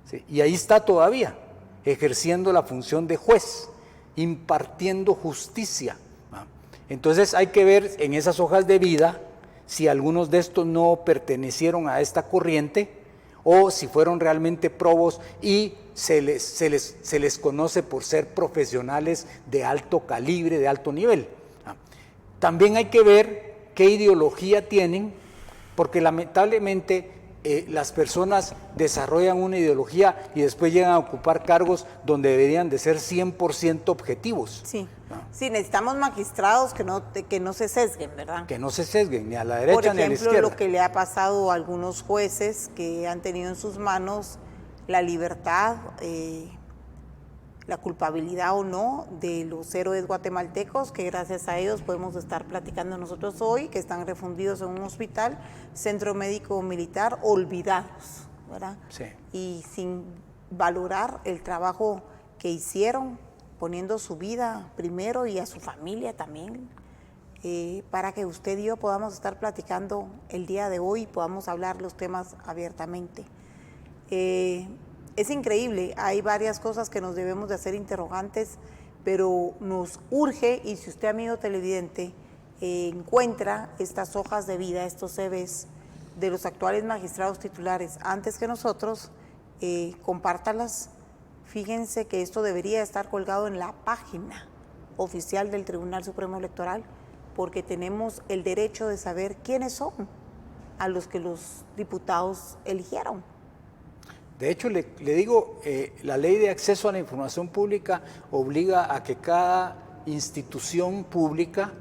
¿Sí? Y ahí está todavía, ejerciendo la función de juez, impartiendo justicia. Entonces hay que ver en esas hojas de vida si algunos de estos no pertenecieron a esta corriente o si fueron realmente probos y se les conoce por ser profesionales de alto calibre, de alto nivel. También hay que ver qué ideología tienen, porque lamentablemente las personas desarrollan una ideología y después llegan a ocupar cargos donde deberían de ser 100% objetivos. Sí, sí, necesitamos magistrados que no se sesguen, ¿verdad? Que no se sesguen ni a la derecha ni a la izquierda. Por ejemplo, lo que le ha pasado a algunos jueces que han tenido en sus manos la libertad, la culpabilidad o no de los héroes guatemaltecos, que gracias a ellos podemos estar platicando nosotros hoy, que están refundidos en un hospital, centro médico militar, olvidados, ¿verdad? Sí. Y sin valorar el trabajo que hicieron, poniendo su vida primero y a su familia también, para que usted y yo podamos estar platicando el día de hoy y podamos hablar los temas abiertamente. Es increíble, hay varias cosas que nos debemos de hacer interrogantes, pero nos urge, y si usted, amigo televidente, encuentra estas hojas de vida, estos CVs de los actuales magistrados titulares antes que nosotros, compártalas. Fíjense que esto debería estar colgado en la página oficial del Tribunal Supremo Electoral, porque tenemos el derecho de saber quiénes son a los que los diputados eligieron. De hecho, le digo, la ley de acceso a la información pública obliga a que cada institución pública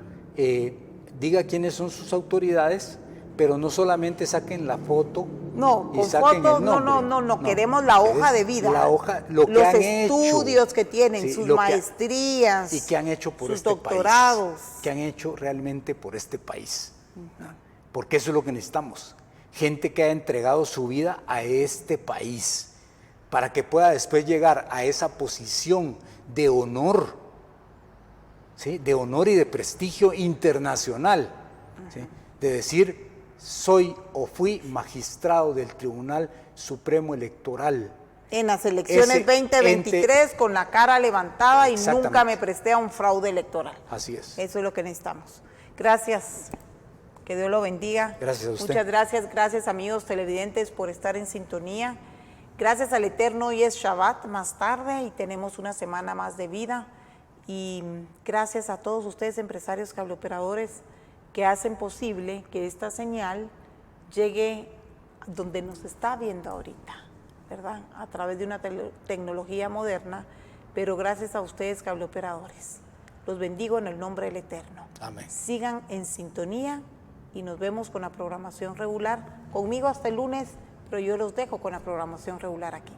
diga quiénes son sus autoridades, pero no solamente saquen la foto. No, y con saquen fotos, el nombre. no, queremos la hoja de vida. La hoja, lo que los han estudios hecho, que tienen, sí, sus lo maestrías. y que han hecho por sus este doctorados. país. Que han hecho realmente por este país. Porque eso es lo que necesitamos. Gente que ha entregado su vida a este país para que pueda después llegar a esa posición de honor, ¿sí? De honor y de prestigio internacional, ¿sí? De decir, soy o fui magistrado del Tribunal Supremo Electoral. En las elecciones 2023 con la cara levantada y nunca me presté a un fraude electoral. Así es. Eso es lo que necesitamos. Gracias. Que Dios lo bendiga. Gracias a usted. Muchas gracias amigos televidentes por estar en sintonía. Gracias al Eterno, hoy es Shabbat más tarde y tenemos una semana más de vida. Y gracias a todos ustedes, empresarios cableoperadores, que hacen posible que esta señal llegue donde nos está viendo ahorita, ¿verdad? A través de una tecnología moderna, pero gracias a ustedes, cableoperadores. Los bendigo en el nombre del Eterno. Amén. Sigan en sintonía y nos vemos con la programación regular. Conmigo hasta el lunes, pero yo los dejo con la programación regular aquí.